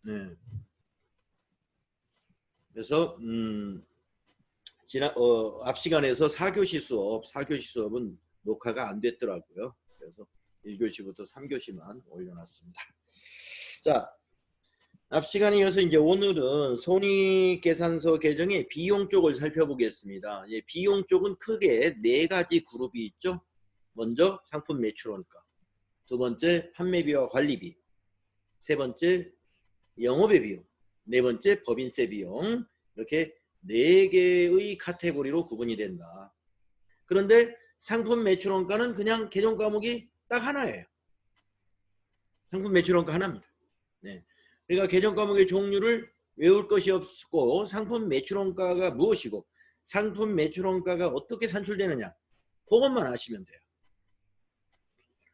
네. 그래서 앞 시간에서 4교시 수업은 녹화가 안 됐더라고요. 그래서 1교시부터 3교시만 올려놨습니다. 자, 앞 시간에 이어서 이제 오늘은 손익계산서 계정의 비용 쪽을 살펴보겠습니다. 예, 비용 쪽은 크게 4가지 그룹이 있죠. 먼저 상품 매출원가, 두 번째 판매비와 관리비, 세 번째 영업의 비용, 네 번째 법인세 비용, 이렇게 4개의 카테고리로 구분이 된다. 그런데 상품 매출원가는 그냥 계정 과목이 딱 하나예요. 상품 매출원가 하나입니다. 네. 그러니까 계정 과목의 종류를 외울 것이 없고 상품 매출원가가 무엇이고 상품 매출원가가 어떻게 산출되느냐 그것만 아시면 돼요.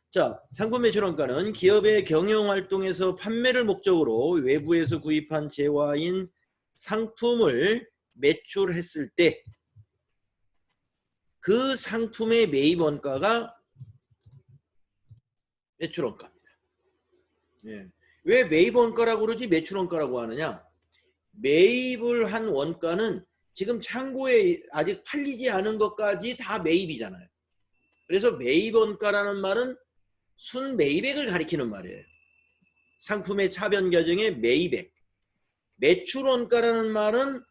자, 상품 매출원가는 기업의 경영활동에서 판매를 목적으로 외부에서 구입한 재화인 상품을 매출했을 때 그 상품의 매입원가가 매출원가입니다. 예. 왜 매입원가라고 그러지 매출원가라고 하느냐? 매입을 한 원가는 지금 창고에 아직 팔리지 않은 것까지 다 매입이잖아요. 그래서 매입원가라는 말은 순매입액을 가리키는 말이에요. 상품의 차변 과정의 매입액. 매출원가라는 말은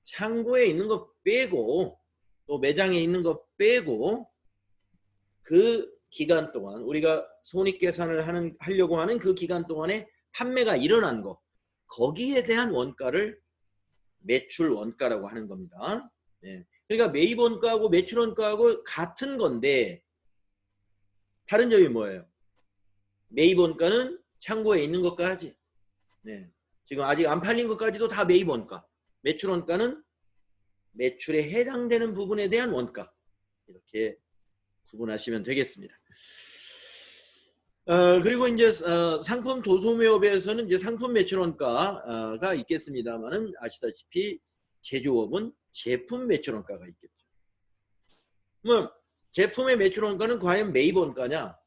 창고에 있는 거 빼고 또 매장에 있는 거 빼고 그 기간 동안 우리가 손익계산을 하려고 하는 그 기간 동안에 판매가 일어난 거 거기에 대한 원가를 매출원가라고 하는 겁니다. 네. 그러니까 매입원가하고 매출원가하고 같은 건데 다른 점이 뭐예요? 매입원가는 창고에 있는 것까지 네. 지금 아직 안 팔린 것까지도 다 매입원가. 매출원가는 매출에 해당되는 부분에 대한 원가. 이렇게 구분하시면 되겠습니다. 그리고 이제 상품 도소매업에서는 이제 상품 매출원가가 있겠습니다만은 아시다시피 제조업은 제품 매출원가가 있겠죠. 그럼 제품의 매출원가는 과연 매입원가냐?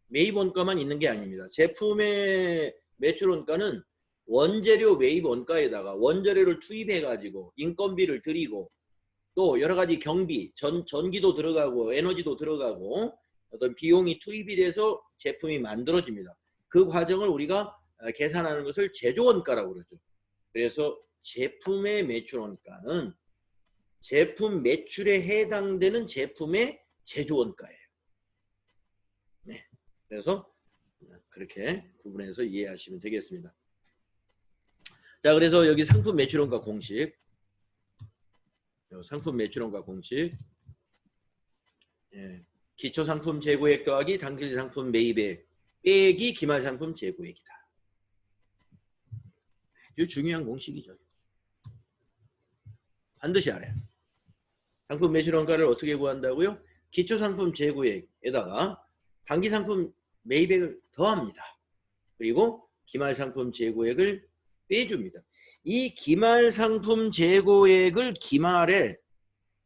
매입원가만 있는 게 아닙니다. 제품의 매출원가는 원재료 매입원가에다가 원재료를 투입해가지고 인건비를 들이고 또 여러 가지 경비, 전기도 들어가고 에너지도 들어가고 어떤 비용이 투입이 돼서 제품이 만들어집니다. 그 과정을 우리가 계산하는 것을 제조원가라고 그러죠. 그래서 제품의 매출원가는 제품 매출에 해당되는 제품의 제조원가예요. 네. 그래서 그렇게 구분해서 이해하시면 되겠습니다. 자, 그래서 여기 상품 매출원가 공식. 상품 매출원가 공식. 예. 기초상품 재고액 더하기 당기상품 매입액 빼기 기말상품 재고액이다. 아주 중요한 공식이죠. 반드시 알아요. 상품 매출원가를 어떻게 구한다고요? 기초상품 재고액에다가 당기상품 매입액을 더합니다. 그리고 기말상품 재고액을 빼줍니다. 이 기말상품 재고액을 기말에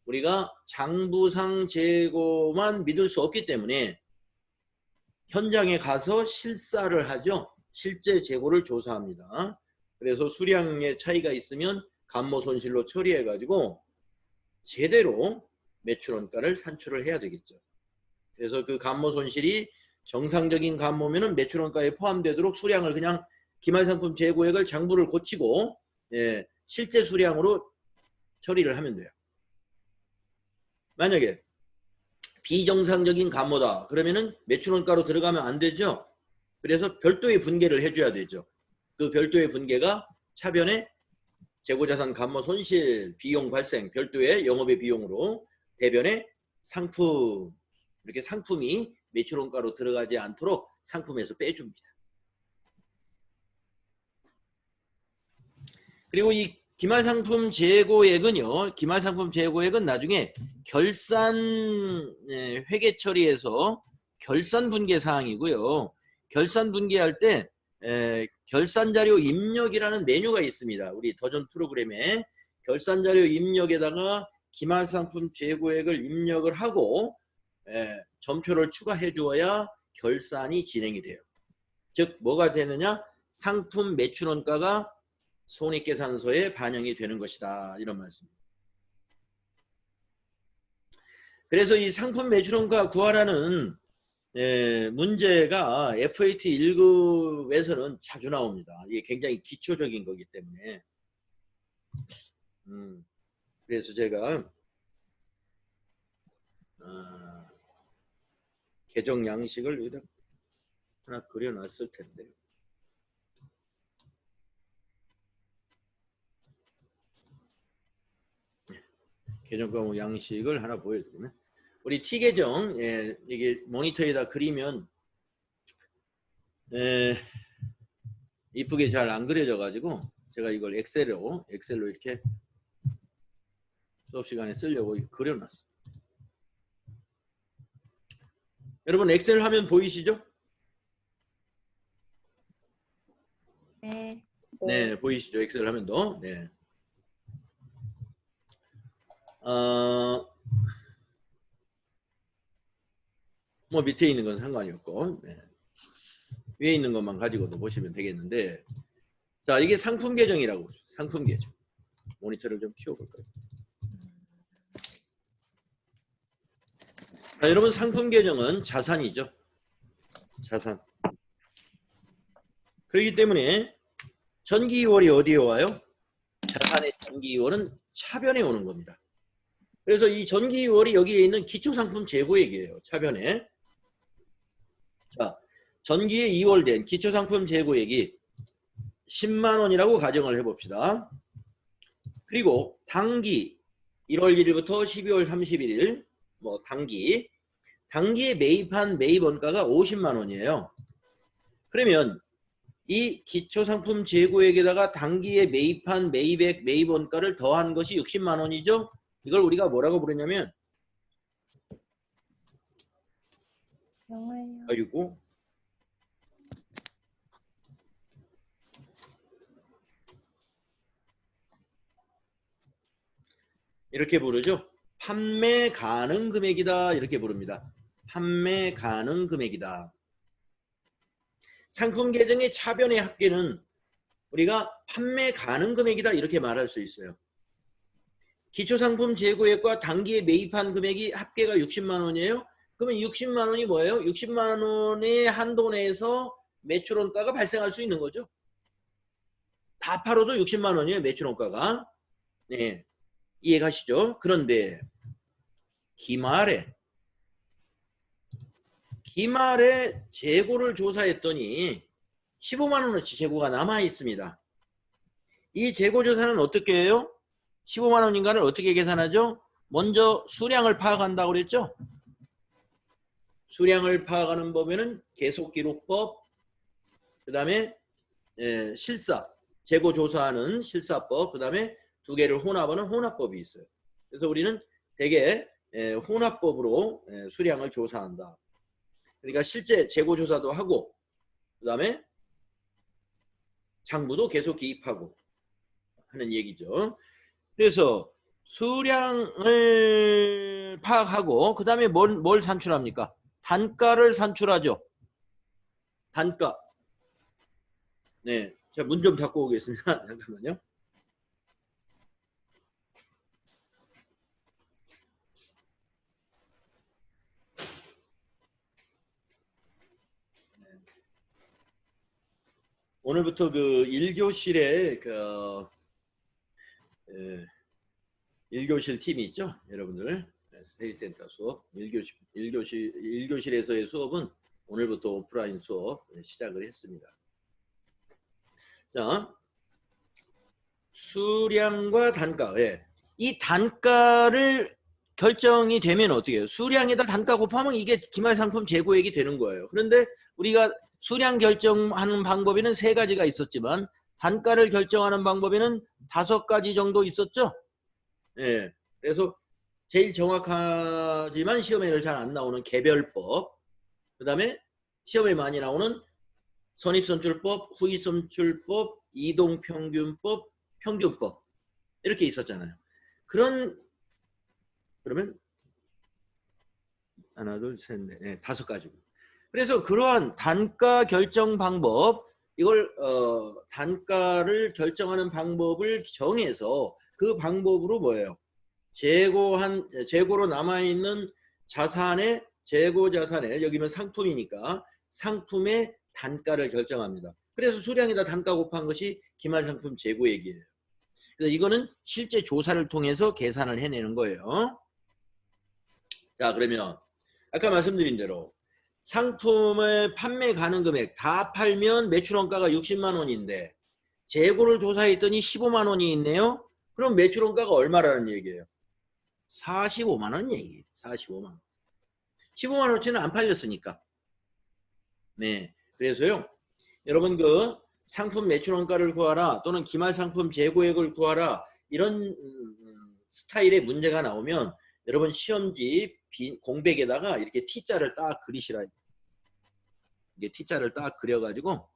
우리가 장부상 재고만 믿을 수 없기 때문에 현장에 가서 실사를 하죠. 실제 재고를 조사합니다. 그래서 수량의 차이가 있으면 감모 손실로 처리해가지고 제대로 매출원가를 산출을 해야 되겠죠. 그래서 그 감모 손실이 정상적인 감모면은 매출원가에 포함되도록 수량을 그냥 기말상품 재고액을 장부를 고치고 실제 수량으로 처리를 하면 돼요. 만약에 비정상적인 감모다 그러면은 매출원가로 들어가면 안 되죠. 그래서 별도의 분계를 해줘야 되죠. 그 별도의 분계가 차변에 재고자산 감모 손실 비용 발생 별도의 영업의 비용으로 대변에 상품 이렇게 상품이 매출원가로 들어가지 않도록 상품에서 빼줍니다. 그리고 이 기말상품 재고액은요. 기말상품 재고액은 나중에 결산 회계 처리에서 결산 분계 사항이고요. 결산 분계할 때 결산자료 입력이라는 메뉴가 있습니다. 우리 더전 프로그램에 결산자료 입력에다가 기말상품 재고액을 입력을 하고 점표를 추가해 주어야 결산이 진행이 돼요. 즉 뭐가 되느냐? 상품 매출 원가가 손익계산서에 반영이 되는 것이다. 이런 말씀입니다. 그래서 이 상품 매출 원가 구하라는 문제가 FAT 1급에서는 자주 나옵니다. 이게 굉장히 기초적인 거기 때문에. 그래서 제가 계정 양식을 여기다 하나 그려놨을 텐데. 계정 과목 양식을 하나 보여드리면, 우리 T 계정, 이게 모니터에다 그리면 이쁘게 잘 안 그려져 가지고 제가 이걸 엑셀로 이렇게 수업 시간에 쓰려고 그려놨어요. 여러분 엑셀 화면 보이시죠? 네. 네, 보이시죠? 엑셀 화면도. 네. 뭐 밑에 있는 건 상관이 없고, 네. 위에 있는 것만 가지고도 보시면 되겠는데, 자, 이게 상품 계정이라고. 상품 계정. 모니터를 좀 키워볼까요? 자, 여러분 상품 계정은 자산이죠. 자산. 그렇기 때문에 전기이월이 어디에 와요? 자산의 전기이월은 차변에 오는 겁니다. 그래서 이 전기이월이 여기에 있는 기초상품 재고액이에요. 차변에. 자, 전기에 이월된 기초상품 재고액이 10만 원이라고 가정을 해봅시다. 그리고 당기 1월 1일부터 12월 31일 뭐 당기에 매입한 매입 원가가 50만 원이에요. 그러면 이 기초상품 재고액에다가 당기에 매입한 매입액 매입 원가를 더한 것이 60만 원이죠. 이걸 우리가 뭐라고 부르냐면 영어예요. 아이고 이렇게 부르죠. 판매 가능 금액이다. 이렇게 부릅니다. 판매 가능 금액이다. 상품 계정의 차변의 합계는 우리가 판매 가능 금액이다. 이렇게 말할 수 있어요. 기초상품 재고액과 당기에 매입한 금액이 합계가 60만 원이에요. 그러면 60만 원이 뭐예요? 60만 원의 한도 내에서 매출 원가가 발생할 수 있는 거죠. 다 팔아도 60만 원이에요. 매출 원가가. 네. 이해가시죠? 그런데 기말에 재고를 조사했더니 15만 원어치 재고가 남아 있습니다. 이 재고 조사는 어떻게 해요? 15만 원인가를 어떻게 계산하죠? 먼저 수량을 파악한다고 그랬죠? 수량을 파악하는 법에는 계속기록법, 그 다음에 재고 조사하는 실사법, 그 다음에 두 개를 혼합하는 혼합법이 있어요. 그래서 우리는 대개 혼합법으로 수량을 조사한다. 그러니까 실제 재고 조사도 하고, 그 다음에 장부도 계속 기입하고 하는 얘기죠. 그래서 수량을 파악하고 그 다음에 뭘 산출합니까? 단가를 산출하죠. 단가. 네, 자, 문 좀 닫고 오겠습니다. 잠깐만요. 오늘부터 그 1교실에 그 1교실 팀이 있죠, 여러분들. 스테이센터 수업 1교실에서의 수업은 오늘부터 오프라인 수업 시작을 했습니다. 자, 수량과 단가. 이 단가를 결정이 되면 어떻게 해요? 수량에다 단가 곱하면 이게 기말상품 재고액이 되는 거예요. 그런데 우리가 수량 결정하는 방법에는 3가지가 있었지만 단가를 결정하는 방법에는 5가지 정도 있었죠. 예. 그래서 제일 정확하지만 시험에는 잘 안 나오는 개별법, 그 다음에 시험에 많이 나오는 선입선출법, 후입선출법, 이동평균법, 평균법 이렇게 있었잖아요. 그러면 하나, 둘, 셋, 넷, 5가지고. 그래서 그러한 단가 결정 방법, 이걸 단가를 결정하는 방법을 정해서 그 방법으로 뭐예요? 재고로 남아있는 자산의 재고 자산의 여기는 상품이니까 상품의 단가를 결정합니다. 그래서 수량에다 단가 곱한 것이 기말상품 재고액이에요. 그래서 이거는 실제 조사를 통해서 계산을 해내는 거예요. 자, 그러면 아까 말씀드린 대로 상품을 판매 가능 금액 다 팔면 매출원가가 60만 원인데 재고를 조사했더니 15만 원이 있네요. 그럼 매출원가가 얼마라는 얘기예요? 45만 원 얘기예요. 45만 원. 15만 원어치는 안 팔렸으니까. 네. 그래서요. 여러분 그 상품 매출원가를 구하라 또는 기말상품 재고액을 구하라 이런 스타일의 문제가 나오면 여러분 시험지 공백에다가 이렇게 T자를 딱 그리시라. 이게 T자를 딱 그려가지고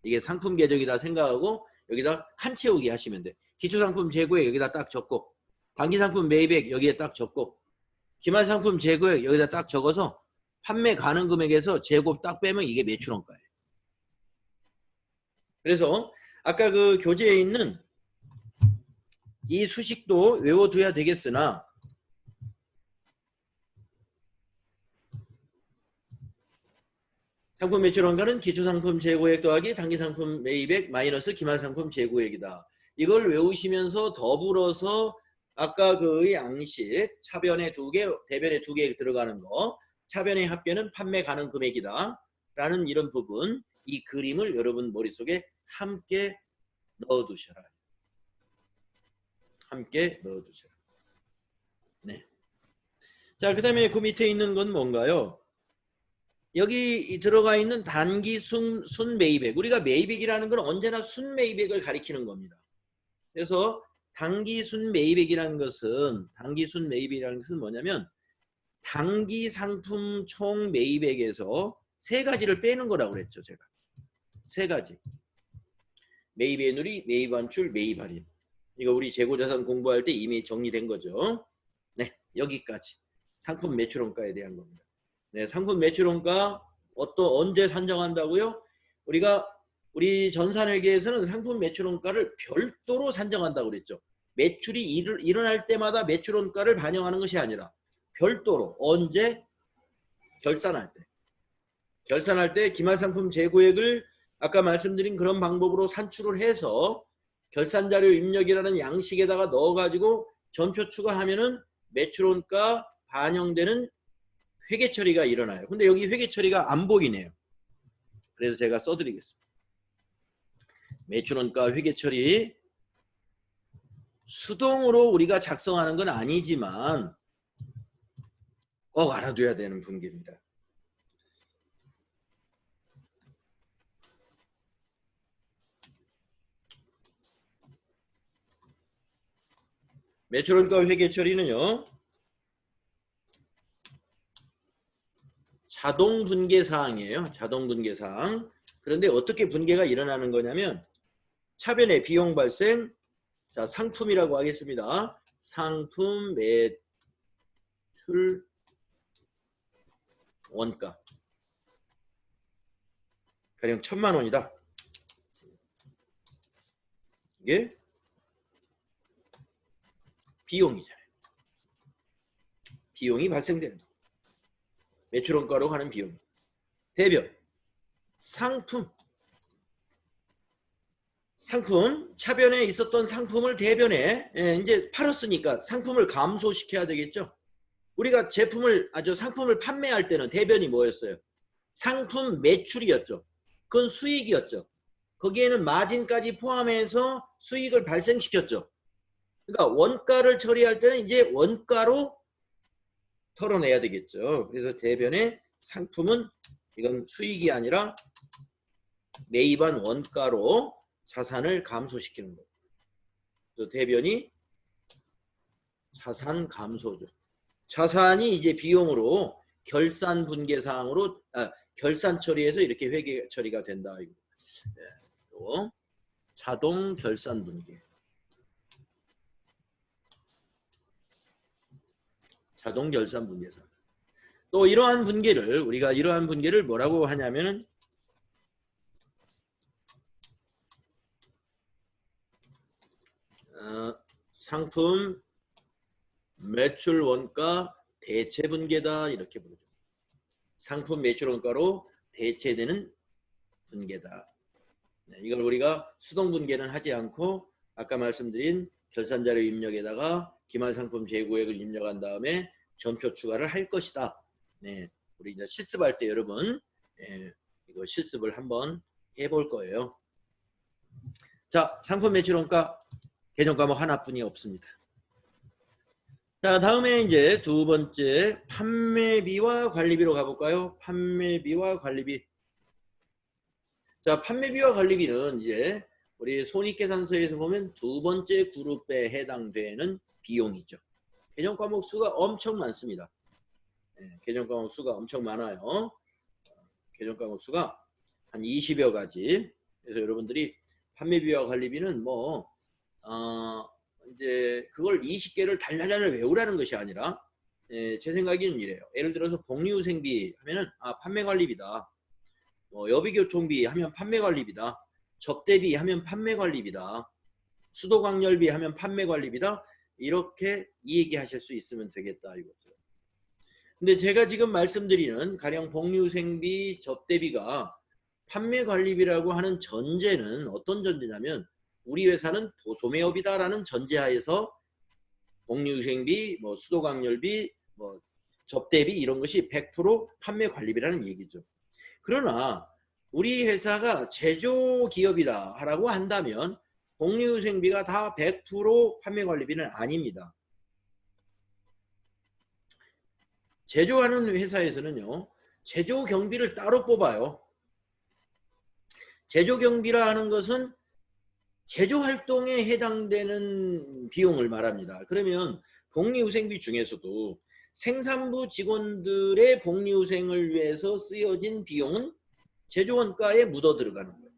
이게 상품 계정이다 생각하고 여기다 칸 채우기 하시면 돼. 기초상품 재고액 여기다 딱 적고 단기상품 매입액 여기에 딱 적고 기말상품 재고액 여기다 딱 적어서 판매 가능 금액에서 재고 딱 빼면 이게 매출원가예요. 그래서 아까 그 교재에 있는 이 수식도 외워둬야 되겠으나 상품 매출원가는 기초상품 재고액 더하기 단기상품 매입액 마이너스 기말상품 재고액이다. 이걸 외우시면서 더불어서 아까 그 양식 차변에 2개, 대변에 2개 들어가는 거 차변의 합계는 판매 가능 금액이다. 라는 이런 부분 이 그림을 여러분 머릿속에 함께 넣어두셔라. 함께 넣어두셔라. 네. 자, 그 다음에 그 밑에 있는 건 뭔가요? 여기 들어가 있는 단기 순 매입액. 우리가 매입액이라는 건 언제나 순 매입액을 가리키는 겁니다. 그래서 단기 순 매입액이라는 것은 뭐냐면 단기 상품 총 매입액에서 3가지를 빼는 거라고 그랬죠, 제가. 3가지. 매입의 누리, 매입 완출, 매입 할인. 이거 우리 재고자산 공부할 때 이미 정리된 거죠. 네, 여기까지. 상품 매출원가에 대한 겁니다. 네, 상품 매출원가 언제 산정한다고요? 우리 전산회계에서는 상품 매출원가를 별도로 산정한다고 그랬죠. 매출이 일어날 때마다 매출원가를 반영하는 것이 아니라 별도로 언제? 결산할 때. 결산할 때 기말상품 재고액을 아까 말씀드린 그런 방법으로 산출을 해서 결산자료 입력이라는 양식에다가 넣어가지고 전표 추가하면은 매출원가 반영되는 회계 처리가 일어나요. 근데 여기 회계 처리가 안 보이네요. 그래서 제가 써드리겠습니다. 매출원가 회계 처리 수동으로 우리가 작성하는 건 아니지만 꼭 알아둬야 되는 분기입니다. 매출원가 회계 처리는요. 자동 분계 사항이에요. 자동 분계 사항. 그런데 어떻게 분계가 일어나는 거냐면 차변의 비용 발생, 자 상품이라고 하겠습니다. 상품 매출 원가 가령 1000만 원이다. 이게 비용이잖아요. 비용이 발생되는 거. 매출원가로 가는 비용. 대변 상품 차변에 있었던 상품을 대변에 이제 팔았으니까 상품을 감소시켜야 되겠죠. 우리가 상품을 판매할 때는 대변이 뭐였어요? 상품 매출이었죠. 그건 수익이었죠. 거기에는 마진까지 포함해서 수익을 발생시켰죠. 그러니까 원가를 처리할 때는 이제 원가로 털어내야 되겠죠. 그래서 대변의 상품은 이건 수익이 아니라 매입한 원가로 자산을 감소시키는 거예요. 그래서 대변이 자산 감소죠. 자산이 이제 비용으로 결산 분계 사항으로 결산 처리해서 이렇게 회계 처리가 된다. 또 자동 결산 분계. 자동 결산 분계사. 또 이러한 분계를 뭐라고 하냐면은 상품 매출 원가 대체 분계다 이렇게 부르죠. 상품 매출 원가로 대체되는 분계다. 네, 이걸 우리가 수동 분계는 하지 않고 아까 말씀드린 결산자료 입력에다가 기말상품 재고액을 입력한 다음에 전표 추가를 할 것이다. 네, 우리 이제 실습할 때 여러분 이거 실습을 한번 해볼 거예요. 자, 상품 매출 원가 개정 과목 하나뿐이 없습니다. 자, 다음에 이제 두 번째 판매비와 관리비로 가볼까요? 판매비와 관리비. 자, 판매비와 관리비는 이제 우리 손익계산서에서 보면 두 번째 그룹에 해당되는 비용이죠. 개정 과목 수가 엄청 많습니다. 네, 개정 과목 수가 엄청 많아요. 개정 과목 수가 한 20여 가지. 그래서 여러분들이 판매비와 관리비는 뭐 이제 그걸 20개를 달달달 외우라는 것이 아니라 제 생각에는 이래요. 예를 들어서 복리후생비 하면은 판매관리비다. 뭐 여비교통비 하면 판매관리비다. 접대비 하면 판매관리비다. 수도광열비 하면 판매관리비다. 이렇게 이 얘기하실 수 있으면 되겠다 이거죠. 근데 제가 지금 말씀드리는 가령 복리후생비, 접대비가 판매관리비라고 하는 전제는 어떤 전제냐면 우리 회사는 도소매업이다라는 전제하에서 복리후생비, 뭐 수도광열비, 뭐 접대비 이런 것이 100% 판매관리비라는 얘기죠. 그러나 우리 회사가 제조기업이다라고 한다면 복리후생비가 다 100% 판매관리비는 아닙니다. 제조하는 회사에서는요. 제조경비를 따로 뽑아요. 제조경비라 하는 것은 제조활동에 해당되는 비용을 말합니다. 그러면 복리후생비 중에서도 생산부 직원들의 복리후생을 위해서 쓰여진 비용은 제조원가에 묻어 들어가는 거예요.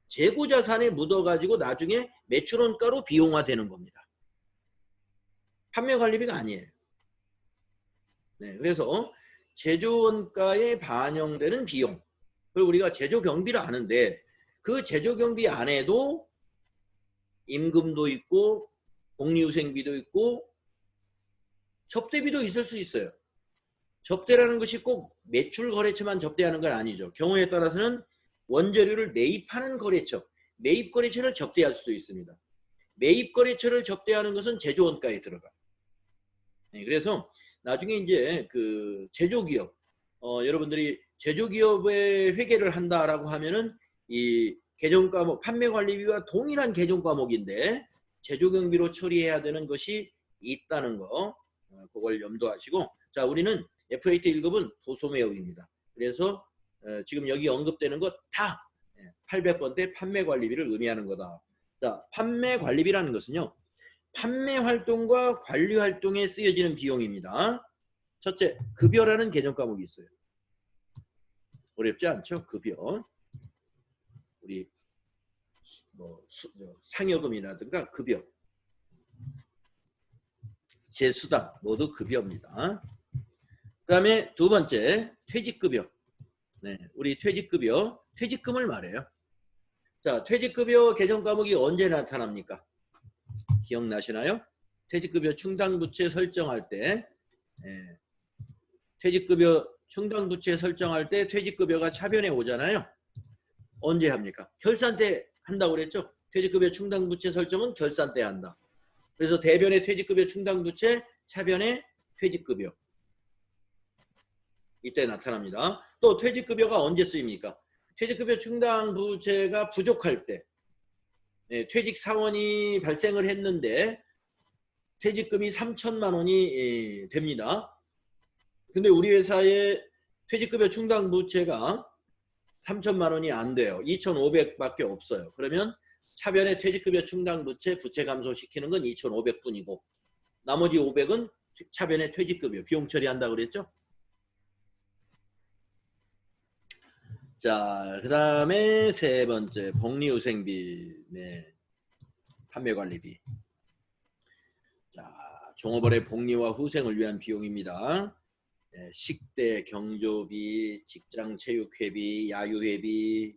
재고자산에 묻어가지고 나중에 매출원가로 비용화되는 겁니다. 판매관리비가 아니에요. 네, 그래서 제조원가에 반영되는 비용, 그리고 우리가 제조경비를 아는데 그 제조경비 안에도 임금도 있고 복리후생비도 있고 접대비도 있을 수 있어요. 접대라는 것이 꼭 매출 거래처만 접대하는 건 아니죠. 경우에 따라서는 원재료를 매입하는 거래처, 매입 거래처를 접대할 수도 있습니다. 매입 거래처를 접대하는 것은 제조원가에 들어가요. 네, 그래서 나중에 이제 그 제조기업, 여러분들이 제조기업의 회계를 한다라고 하면은 이 개정과목, 판매관리비와 동일한 개정과목인데 제조경비로 처리해야 되는 것이 있다는 거, 그걸 염두하시고, 자, 우리는 FAT 1급은 도소매업입니다. 그래서 지금 여기 언급되는 것 다 800번대 판매관리비를 의미하는 거다. 자, 판매관리비라는 것은요, 판매활동과 관리활동에 쓰여지는 비용입니다. 첫째, 급여라는 개정과목이 있어요. 어렵지 않죠? 급여. 우리 뭐 상여금이라든가 급여, 제수당 모두 급여입니다. 그 다음에 두 번째, 퇴직급여. 네, 우리 퇴직급여, 퇴직금을 말해요. 자, 퇴직급여 개정과목이 언제 나타납니까? 기억나시나요? 퇴직급여 충당부채 설정할 때, 퇴직급여 충당부채 설정할 때 퇴직급여가 차변에 오잖아요. 언제 합니까? 결산 때 한다고 그랬죠? 퇴직급여 충당부채 설정은 결산 때 한다. 그래서 대변에 퇴직급여 충당부채, 차변에 퇴직급여. 이때 나타납니다. 또 퇴직급여가 언제 쓰입니까? 퇴직급여 충당부채가 부족할 때, 퇴직사원이 발생을 했는데 퇴직금이 3천만 원이 됩니다. 근데 우리 회사의 퇴직급여 충당부채가 3천만 원이 안 돼요. 2,500밖에 없어요. 그러면 차변에 퇴직급여 충당부채 부채 감소시키는 건 2,500뿐이고 나머지 500은 차변에 퇴직급여 비용 처리한다고 그랬죠? 자, 그 다음에 세 번째 복리후생비, 판매관리비. 자, 종업원의 복리와 후생을 위한 비용입니다. 식대, 경조비, 직장체육회비, 야유회비,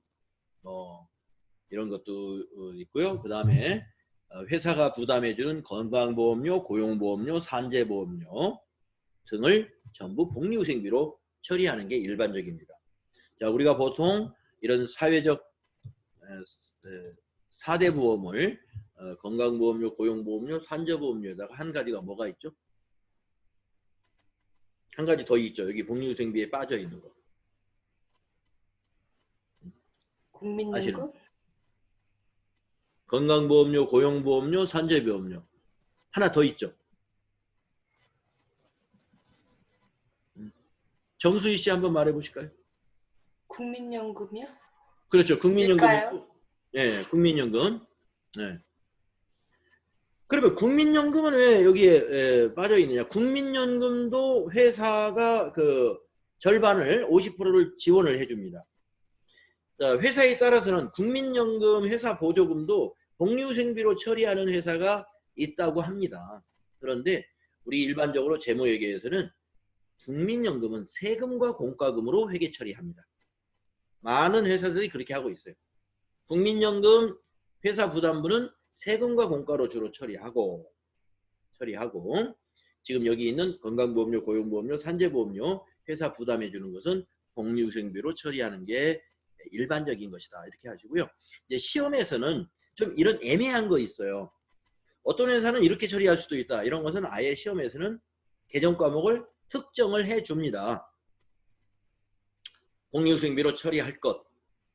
뭐 이런 것도 있고요. 그 다음에 회사가 부담해주는 건강보험료, 고용보험료, 산재보험료 등을 전부 복리후생비로 처리하는 게 일반적입니다. 자, 우리가 보통 이런 사회적 4대 보험을 건강보험료, 고용보험료, 산재보험료에다가 한 가지가 뭐가 있죠? 한 가지 더 있죠. 여기 복리후생비에 빠져 있는 거. 국민연금? 건강보험료, 고용보험료, 산재보험료. 하나 더 있죠. 정수희 씨 한번 말해 보실까요? 국민연금이요? 그렇죠. 국민연금. 일까요? 네, 국민연금. 네. 그러면 국민연금은 왜 여기에 빠져 있느냐? 국민연금도 회사가 그 절반을 50%를 지원을 해줍니다. 자, 회사에 따라서는 국민연금 회사 보조금도 복리후생비로 처리하는 회사가 있다고 합니다. 그런데 우리 일반적으로 재무회계에서는 국민연금은 세금과 공과금으로 회계 처리합니다. 많은 회사들이 그렇게 하고 있어요. 국민연금 회사 부담부는 세금과 공과로 주로 처리하고 지금 여기 있는 건강보험료, 고용보험료, 산재보험료 회사 부담해 주는 것은 복리후생비로 처리하는 게 일반적인 것이다. 이렇게 하시고요. 이제 시험에서는 좀 이런 애매한 거 있어요. 어떤 회사는 이렇게 처리할 수도 있다. 이런 것은 아예 시험에서는 개정 과목을 특정을 해 줍니다. 복리후생비로 처리할 것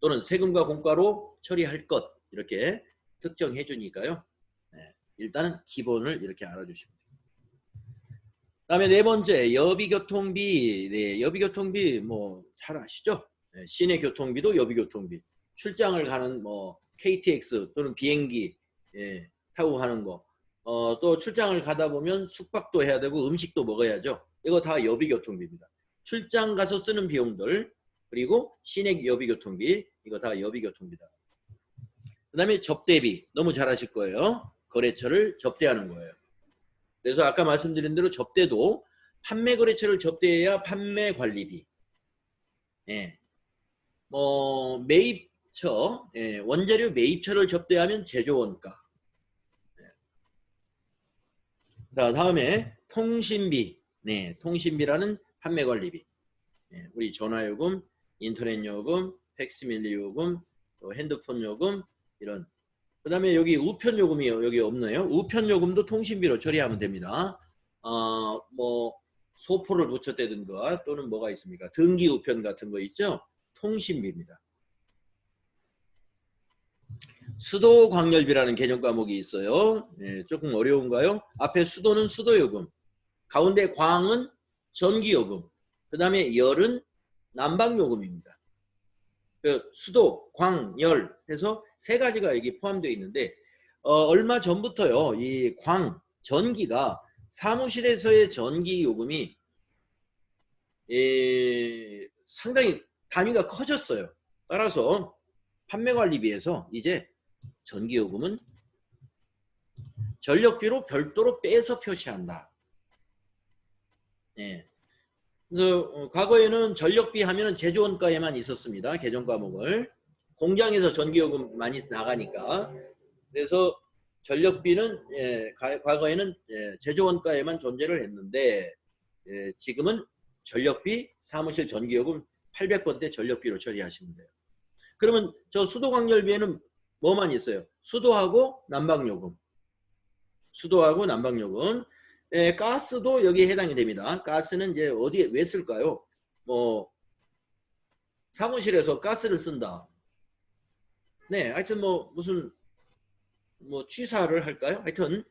또는 세금과 공과로 처리할 것 이렇게 특정해 주니까요. 네, 일단은 기본을 이렇게 알아주시면 됩니다. 다음에 네 번째 여비교통비. 네, 여비교통비 뭐 잘 아시죠? 네, 시내 교통비도 여비교통비. 출장을 가는 뭐 KTX 또는 비행기 타고 가는 거. 또 출장을 가다 보면 숙박도 해야 되고 음식도 먹어야죠. 이거 다 여비교통비입니다. 출장 가서 쓰는 비용들 그리고 시내 여비교통비 이거 다 여비교통비다. 그 다음에 접대비 너무 잘 아실 거예요. 거래처를 접대하는 거예요. 그래서 아까 말씀드린 대로 접대도 판매 거래처를 접대해야 판매 관리비. 뭐 매입처 원재료 매입처를 접대하면 제조원가. 자, 다음에 통신비. 네, 통신비라는 판매 관리비. 우리 전화요금, 인터넷 요금, 팩스밀리 요금, 또 핸드폰 요금 이런. 그 다음에 여기 우편 요금이 여기 없네요. 우편 요금도 통신비로 처리하면 됩니다. 뭐 소포를 붙였다든가 또는 뭐가 있습니까? 등기 우편 같은 거 있죠? 통신비입니다. 수도광열비라는 개정 과목이 있어요. 조금 어려운가요? 앞에 수도는 수도요금, 가운데 광은 전기요금, 그 다음에 열은 난방요금입니다. 수도, 광, 열 해서 세 가지가 여기 포함되어 있는데 얼마 전부터요. 이 광, 전기가 사무실에서의 전기요금이 상당히 단위가 커졌어요. 따라서 판매관리비에서 이제 전기요금은 전력비로 별도로 빼서 표시한다. 그래서 과거에는 전력비 하면은 제조원가에만 있었습니다. 개정 과목을. 공장에서 전기요금 많이 나가니까. 그래서 전력비는 과거에는 제조원가에만 존재를 했는데 지금은 전력비, 사무실 전기요금 800번대 전력비로 처리하시면 돼요. 그러면 저 수도광열비에는 뭐만 있어요? 수도하고 난방요금. 수도하고 난방요금. 가스도 여기에 해당이 됩니다. 가스는 이제 어디에 왜 쓸까요? 뭐 사무실에서 가스를 쓴다. 네, 하여튼 뭐 무슨 뭐 취사를 할까요? 하여튼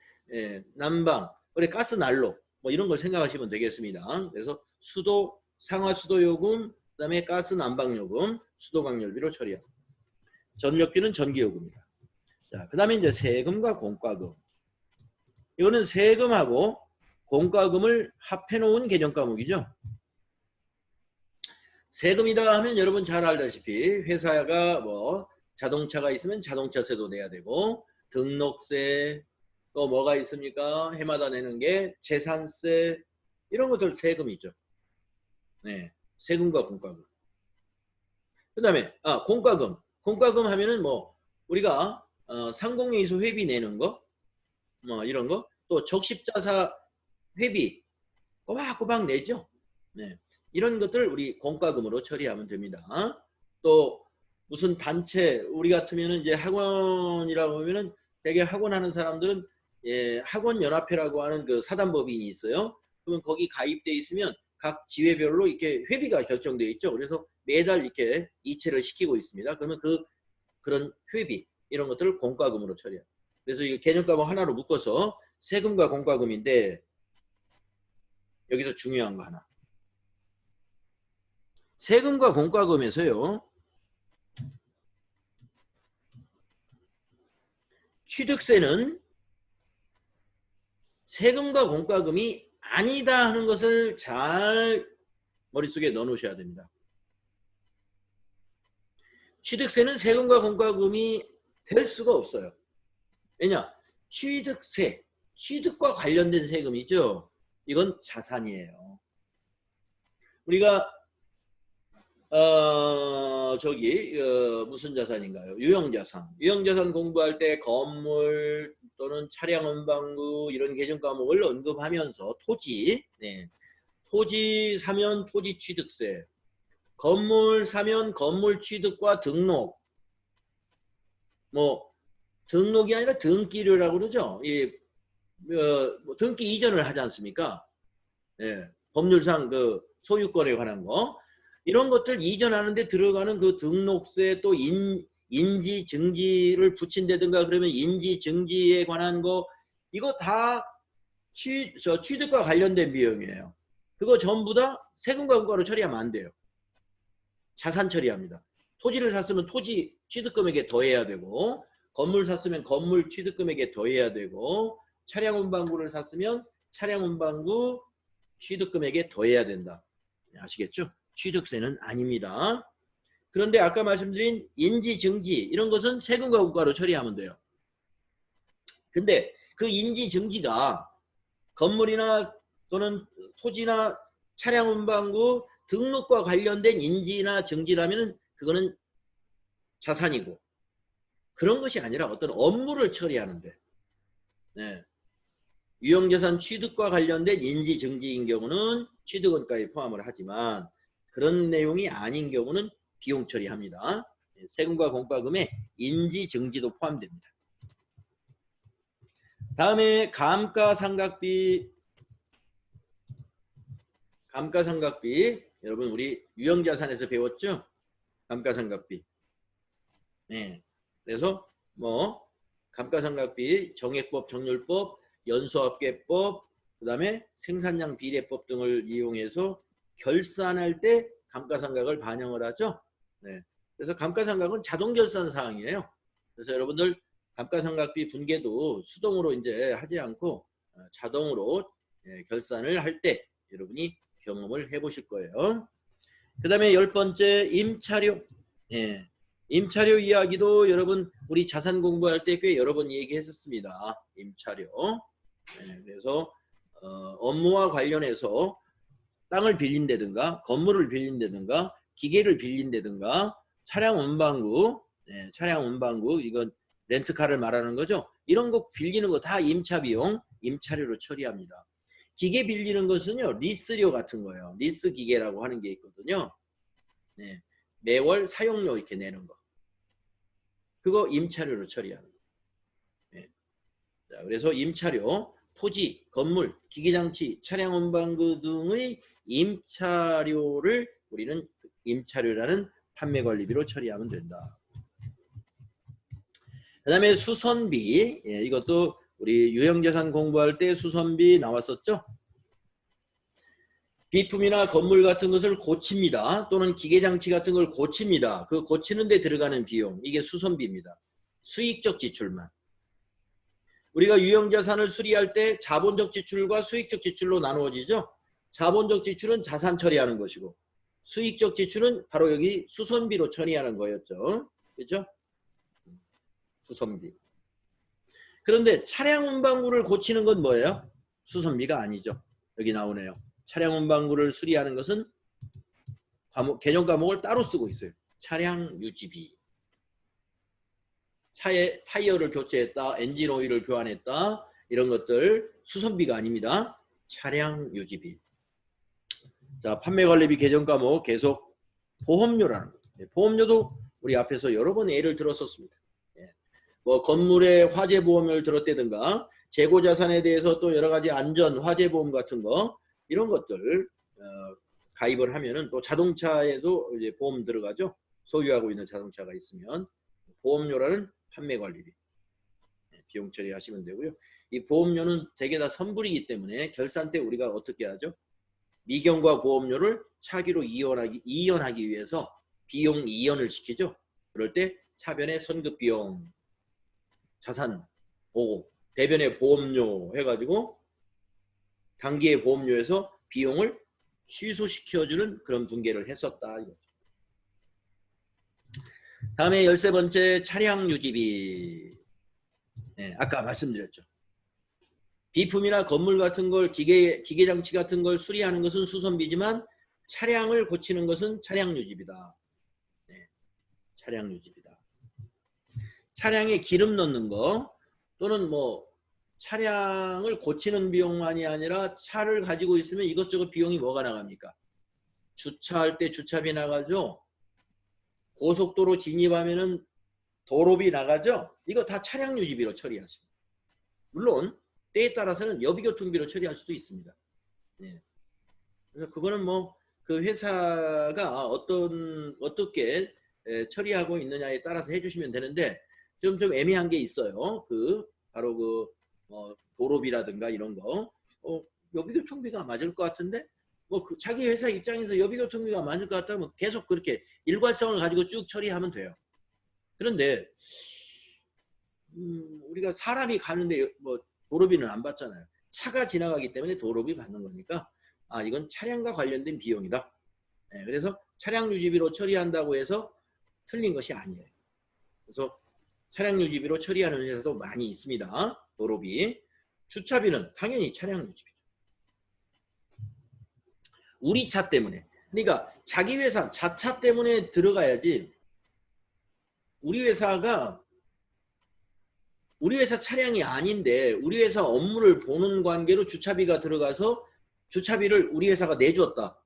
난방, 그래 가스 난로 뭐 이런 걸 생각하시면 되겠습니다. 그래서 수도, 상하수도요금, 그다음에 가스 난방요금, 수도광열비로 처리하고 전력비는 전기요금입니다. 자, 그다음에 이제 세금과 공과금. 이거는 세금하고 공과금을 합해 놓은 개정 과목이죠. 세금이다 하면 여러분 잘 알다시피 회사가 뭐 자동차가 있으면 자동차세도 내야 되고 등록세 또 뭐가 있습니까? 해마다 내는 게 재산세 이런 것들 세금이죠. 네, 세금과 공과금. 그다음에 공과금. 공과금 하면은 뭐 우리가 상공회의소 회비 내는 거 뭐 이런 거, 또 적십자사 회비 꼬박꼬박 내죠. 네. 이런 것들 우리 공과금으로 처리하면 됩니다. 또 무슨 단체, 우리 같으면은 이제 학원이라고 하면은 되게 학원 하는 사람들은 학원 연합회라고 하는 그 사단법인이 있어요. 그러면 거기 가입돼 있으면 각 지회별로 이렇게 회비가 결정되어 있죠. 그래서 매달 이렇게 이체를 시키고 있습니다. 그러면 그런 회비 이런 것들을 공과금으로 처리해요. 그래서 이 개념과목 하나로 묶어서 세금과 공과금인데, 여기서 중요한 거 하나. 세금과 공과금에서요, 취득세는 세금과 공과금이 아니다 하는 것을 잘 머릿속에 넣어 놓으셔야 됩니다. 취득세는 세금과 공과금이 될 수가 없어요. 왜냐? 취득세, 취득과 관련된 세금이죠. 이건 자산이에요. 우리가 무슨 자산인가요? 유형자산. 유형자산 공부할 때 건물 또는 차량 운반구 이런 개념 과목을 언급하면서 토지, 토지 사면 토지 취득세, 건물 사면 건물 취득과 등록, 뭐 등록이 아니라 등기료라고 그러죠. 뭐 등기 이전을 하지 않습니까? 법률상 그 소유권에 관한 거, 이런 것들 이전하는데 들어가는 그 등록세, 또 인지 증지를 붙인다든가 그러면 인지 증지에 관한 거, 이거 다 취득과 관련된 비용이에요. 그거 전부 다 세금과 공과로 처리하면 안 돼요. 자산 처리합니다. 토지를 샀으면 토지 취득금액에 더해야 되고, 건물 샀으면 건물 취득금액에 더해야 되고, 차량 운반구를 샀으면 차량 운반구 취득금액에 더해야 된다. 아시겠죠? 취득세는 아닙니다. 그런데 아까 말씀드린 인지, 증지 이런 것은 세금과 공과로 처리하면 돼요. 근데 그 인지, 증지가 건물이나 또는 토지나 차량 운반구 등록과 관련된 인지나 증지라면 그거는 자산이고, 그런 것이 아니라 어떤 업무를 처리하는데, 유형자산 취득과 관련된 인지, 증지인 경우는 취득원가에 포함을 하지만 그런 내용이 아닌 경우는 비용 처리합니다. 세금과 공과금에 인지, 증지도 포함됩니다. 다음에 감가상각비. 감가상각비 여러분 우리 유형자산에서 배웠죠? 감가상각비. 그래서 뭐 감가상각비 정액법, 정률법, 연소합계법, 그 다음에 생산량 비례법 등을 이용해서 결산할 때 감가상각을 반영을 하죠. 그래서 감가상각은 자동 결산 사항이에요. 그래서 여러분들 감가상각비 분계도 수동으로 이제 하지 않고 자동으로 결산을 할 때 여러분이 경험을 해보실 거예요. 그 다음에 10번째 임차료. 임차료 이야기도 여러분 우리 자산 공부할 때 꽤 여러 번 얘기했었습니다. 임차료. 그래서 업무와 관련해서 땅을 빌린다든가 건물을 빌린다든가 기계를 빌린다든가 차량 운반구, 차량 운반구 이건 렌트카를 말하는 거죠. 이런 거 빌리는 거 다 임차비용, 임차료로 처리합니다. 기계 빌리는 것은요 리스료 같은 거예요. 리스 기계라고 하는 게 있거든요. 매월 사용료 이렇게 내는 거, 그거 임차료로 처리하는 거예요. 자, 그래서 임차료, 토지, 건물, 기계장치, 차량 운반구 등의 임차료를 우리는 임차료라는 판매관리비로 처리하면 된다. 그 다음에 수선비. 이것도 우리 유형자산 공부할 때 수선비 나왔었죠. 비품이나 건물 같은 것을 고칩니다. 또는 기계장치 같은 걸 고칩니다. 그 고치는 데 들어가는 비용, 이게 수선비입니다. 수익적 지출만. 우리가 유형자산을 수리할 때 자본적 지출과 수익적 지출로 나누어지죠. 자본적 지출은 자산 처리하는 것이고, 수익적 지출은 바로 여기 수선비로 처리하는 거였죠. 그렇죠? 수선비. 그런데 차량 운반구를 고치는 건 뭐예요? 수선비가 아니죠. 여기 나오네요. 차량 운반구를 수리하는 것은 개념 과목을 따로 쓰고 있어요. 차량 유지비. 차에 타이어를 교체했다, 엔진 오일을 교환했다, 이런 것들 수선비가 아닙니다. 차량 유지비. 자, 판매관리비 개정 과목 계속 보험료라는 거. 보험료도 우리 앞에서 여러 번 예를 들었었습니다. 뭐 건물의 화재 보험을 들었다든가 재고 자산에 대해서 또 여러 가지 안전 화재 보험 같은 거 이런 것들 가입을 하면은 또 자동차에도 이제 보험 들어가죠. 소유하고 있는 자동차가 있으면 보험료라는 판매관리비 비용 처리하시면 되고요. 이 보험료는 대개 다 선불이기 때문에 결산 때 우리가 어떻게 하죠? 미경과 보험료를 차기로 이연하기 위해서 비용 이연을 시키죠. 그럴 때 차변의 선급비용, 자산 보고, 대변의 보험료 해가지고 단기의 보험료에서 비용을 취소시켜주는 그런 분계를 했었다. 다음에 13번째 차량 유지비. 아까 말씀드렸죠. 비품이나 건물 같은 걸 기계장치 같은 걸 수리하는 것은 수선비지만 차량을 고치는 것은 차량 유지비다. 차량 유지비다. 차량에 기름 넣는 거 또는 뭐 차량을 고치는 비용만이 아니라 차를 가지고 있으면 이것저것 비용이 뭐가 나갑니까? 주차할 때 주차비 나가죠. 고속도로 진입하면은 도로비 나가죠. 이거 다 차량 유지비로 처리하십니다. 물론 때에 따라서는 여비교통비로 처리할 수도 있습니다. 그래서 그거는 뭐 그 회사가 어떻게 처리하고 있느냐에 따라서 해주시면 되는데 좀 애매한 게 있어요. 바로 도로비라든가 이런 거 여비교통비가 맞을 것 같은데 뭐 자기 회사 입장에서 여비교통비가 맞을 것 같다면 계속 그렇게 일관성을 가지고 쭉 처리하면 돼요. 그런데 우리가 사람이 가는데 뭐 도로비는 안 받잖아요. 차가 지나가기 때문에 도로비 받는 거니까 이건 차량과 관련된 비용이다. 그래서 차량 유지비로 처리한다고 해서 틀린 것이 아니에요. 그래서 차량 유지비로 처리하는 회사도 많이 있습니다. 도로비. 주차비는 당연히 차량 유지비죠. 우리 차 때문에. 그러니까 자기 회사 자차 때문에 들어가야지. 우리 회사 차량이 아닌데 우리 회사 업무를 보는 관계로 주차비가 들어가서 주차비를 우리 회사가 내주었다.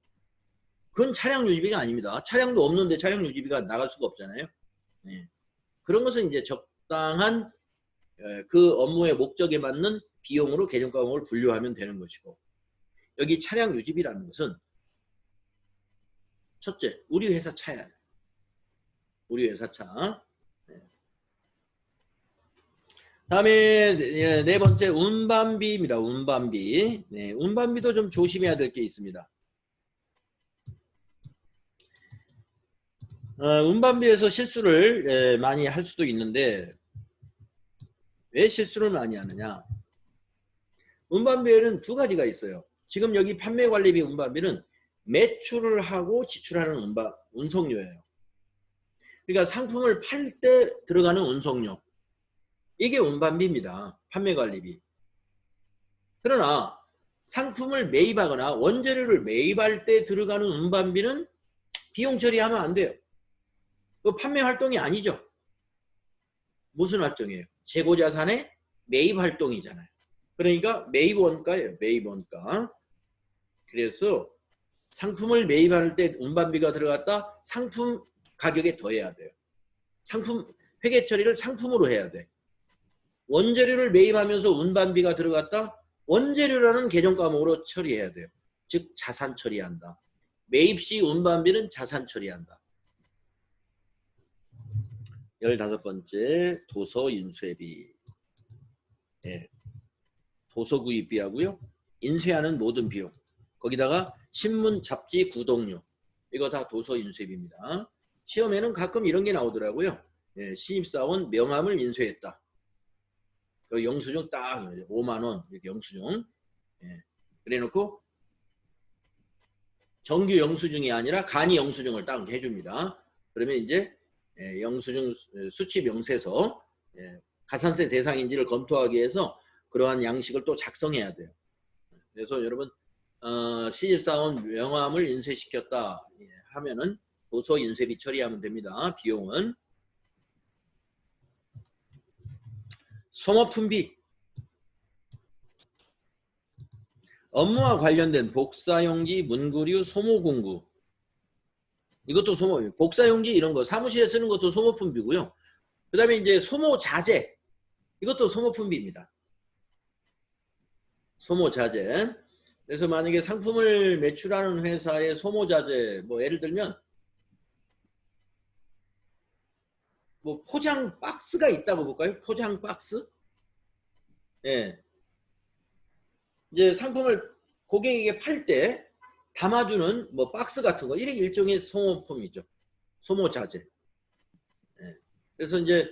그건 차량 유지비가 아닙니다. 차량도 없는데 차량 유지비가 나갈 수가 없잖아요. 그런 것은 이제 적당한 그 업무의 목적에 맞는 비용으로 개정 과목을 분류하면 되는 것이고, 여기 차량 유지비라는 것은 첫째, 우리 회사 차야. 우리 회사 차. 다음에 네 번째 운반비입니다. 운반비. 운반비도 좀 조심해야 될 게 있습니다. 운반비에서 실수를 많이 할 수도 있는데 왜 실수를 많이 하느냐? 운반비에는 두 가지가 있어요. 지금 여기 판매관리비 운반비는 매출을 하고 지출하는 운송료예요. 그러니까 상품을 팔 때 들어가는 운송료. 이게 운반비입니다. 판매관리비. 그러나 상품을 매입하거나 원재료를 매입할 때 들어가는 운반비는 비용 처리하면 안 돼요. 그 판매 활동이 아니죠. 무슨 활동이에요? 재고자산의 매입 활동이잖아요. 그러니까 매입 원가예요. 매입 원가. 그래서 상품을 매입할 때 운반비가 들어갔다. 상품 가격에 더해야 돼요. 상품 회계 처리를 상품으로 해야 돼. 원재료를 매입하면서 운반비가 들어갔다. 원재료라는 개정 과목으로 처리해야 돼요. 즉 자산 처리한다. 매입 시 운반비는 자산 처리한다. 15번째 도서 인쇄비. 도서 구입비하고요. 인쇄하는 모든 비용. 거기다가 신문, 잡지, 구독료. 이거 다 도서 인쇄비입니다. 시험에는 가끔 이런 게 나오더라고요. 신입사원 명함을 인쇄했다. 영수증 딱 5만 원 이렇게 영수증. 그래놓고 정규 영수증이 아니라 간이 영수증을 딱 해줍니다. 그러면 이제 영수증 수취 명세서 가산세 대상인지를 검토하기 위해서 그러한 양식을 또 작성해야 돼요. 그래서 여러분 신입사원 명함을 인쇄시켰다 하면은 도서 인쇄비 처리하면 됩니다. 비용은. 소모품비. 업무와 관련된 복사용지, 문구류, 소모공구. 이것도 소모, 복사용지 이런 거 사무실에 쓰는 것도 소모품비고요. 그 다음에 이제 소모자재. 이것도 소모품비입니다. 소모자재. 그래서 만약에 상품을 매출하는 회사의 소모자재, 뭐 예를 들면 뭐 포장 박스가 있다고 볼까요? 포장 박스? 예. 이제 상품을 고객에게 팔 때 담아주는 뭐 박스 같은 거, 이게 일종의 소모품이죠. 소모자재. 예. 그래서 이제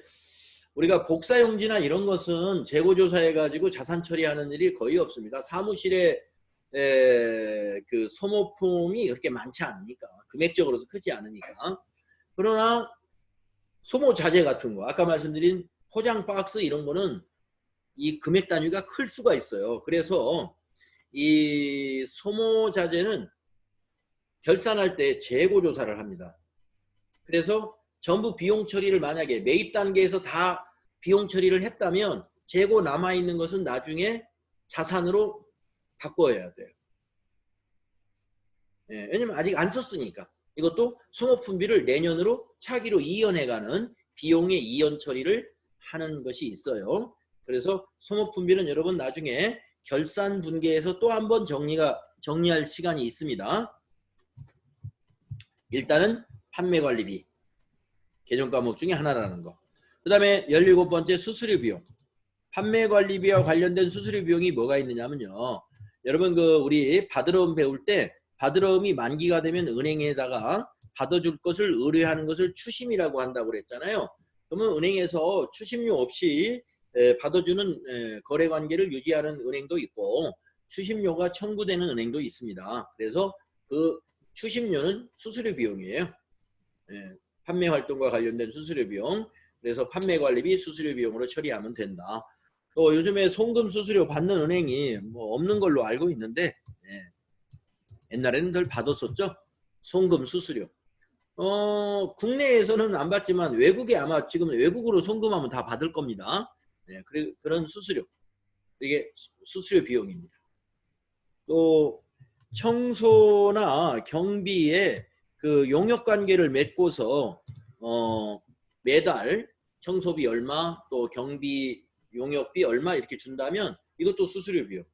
우리가 복사용지나 이런 것은 재고조사해가지고 자산 처리하는 일이 거의 없습니다. 사무실에 그 소모품이 그렇게 많지 않으니까, 금액적으로도 크지 않으니까. 그러나 소모자재 같은 거, 아까 말씀드린 포장 박스 이런 거는 이 금액 단위가 클 수가 있어요. 그래서 이 소모자재는 결산할 때 재고조사를 합니다. 그래서 전부 비용 처리를 만약에 매입 단계에서 다 비용 처리를 했다면 재고 남아있는 것은 나중에 자산으로 바꿔야 돼요. 예, 왜냐면 아직 안 썼으니까. 이것도 소모품비를 내년으로 차기로 이연해가는 비용의 이연 처리를 하는 것이 있어요. 그래서 소모품비는 여러분 나중에 결산 분계에서 또 한 번 정리할 시간이 있습니다. 일단은 판매관리비. 개정 과목 중에 하나라는 거. 그 다음에 17번째 수수료 비용. 판매관리비와 관련된 수수료 비용이 뭐가 있느냐면요. 여러분 우리 받으러움 배울 때 받으러움이 만기가 되면 은행에다가 받아줄 것을 의뢰하는 것을 추심이라고 한다고 그랬잖아요. 그러면 은행에서 추심료 없이 받아주는 거래관계를 유지하는 은행도 있고 추심료가 청구되는 은행도 있습니다. 그래서 그 추심료는 수수료 비용이에요. 판매 활동과 관련된 수수료 비용. 그래서 판매관리비 수수료 비용으로 처리하면 된다. 또 요즘에 송금 수수료 받는 은행이 뭐 없는 걸로 알고 있는데 옛날에는 덜 받았었죠. 송금 수수료. 국내에서는 안 받지만 외국에 아마 지금 외국으로 송금하면 다 받을 겁니다. 그런 수수료. 이게 수수료 비용입니다. 또 청소나 경비에 그 용역 관계를 맺고서 매달 청소비 얼마 또 경비 용역비 얼마 이렇게 준다면 이것도 수수료 비용.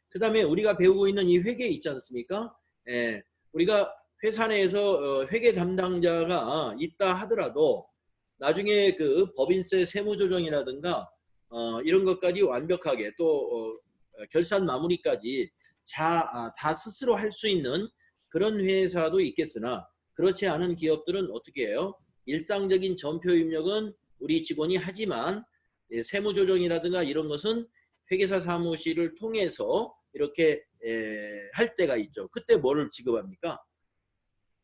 그 다음에 우리가 배우고 있는 이 회계 있지 않습니까? 우리가 회사 내에서 회계 담당자가 있다 하더라도 나중에 그 법인세 세무조정이라든가 이런 것까지 완벽하게 또 결산 마무리까지 다 스스로 할 수 있는 그런 회사도 있겠으나 그렇지 않은 기업들은 어떻게 해요? 일상적인 전표 입력은 우리 직원이 하지만 세무조정이라든가 이런 것은 회계사 사무실을 통해서 이렇게 할 때가 있죠. 그때 뭐를 지급합니까?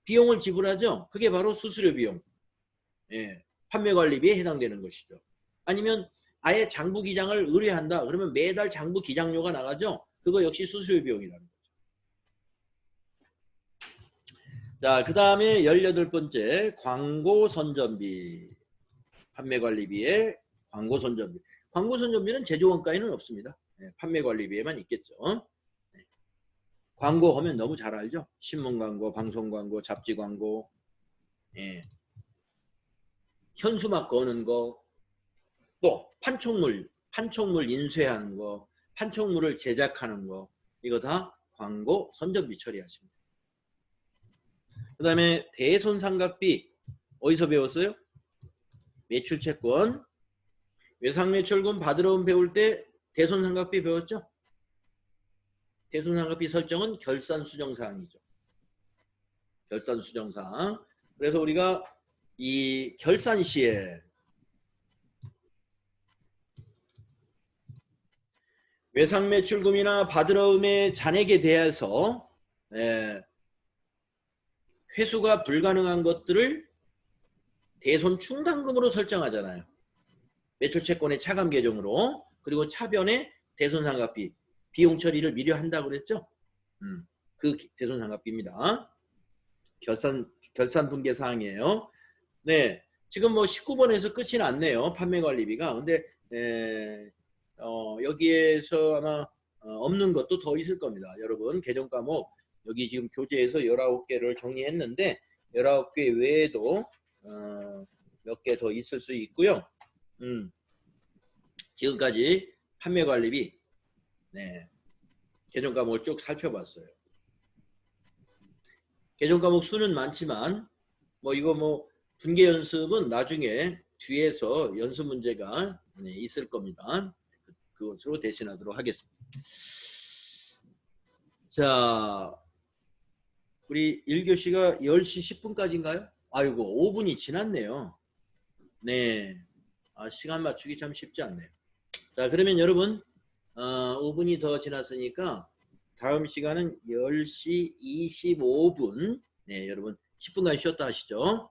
비용을 지불하죠. 그게 바로 수수료 비용. 판매관리비에 해당되는 것이죠. 아니면 아예 장부기장을 의뢰한다. 그러면 매달 장부기장료가 나가죠. 그거 역시 수수료 비용이라는 거죠. 자, 그 다음에 18번째 광고선전비. 판매관리비에 광고선전비. 광고선전비는 제조원가에는 없습니다. 판매관리비에만 있겠죠. 광고하면 너무 잘 알죠. 신문광고, 방송광고, 잡지광고, 현수막 거는 거, 또 판촉물 인쇄하는 거, 판촉물을 제작하는 거, 이거 다 광고 선전비 처리하십니다. 그 다음에 대손상각비 어디서 배웠어요? 매출채권. 외상매출금 받으러움 배울 때 대손상각비 배웠죠? 대손상각비 설정은 결산수정사항이죠. 결산수정사항. 그래서 우리가 이 결산 시에 외상매출금이나 받으러움의 잔액에 대해서 회수가 불가능한 것들을 대손충당금으로 설정하잖아요. 매출채권의 차감 계정으로. 그리고 차변에 대손상각비 비용 처리를 미리 한다고 그랬죠. 그 대손상각비입니다. 결산 분계 사항이에요. 네, 지금 뭐 19번에서 끝이 났네요. 판매관리비가. 근데 여기에서 아마 없는 것도 더 있을 겁니다. 여러분 개정 과목 여기 지금 교재에서 19개를 정리했는데 19개 외에도 몇 개 더 있을 수 있고요. 지금까지 판매관리비 네, 개정 과목을 쭉 살펴봤어요. 개정 과목 수는 많지만 이거 분계 연습은 나중에 뒤에서 연습 문제가 있을 겁니다. 그것으로 대신하도록 하겠습니다. 자, 우리 1교시가 10시 10분까지인가요? 아이고 5분이 지났네요. 네, 시간 맞추기 참 쉽지 않네요. 자, 그러면 여러분 5분이 더 지났으니까 다음 시간은 10시 25분 네, 여러분 10분간 쉬었다 하시죠.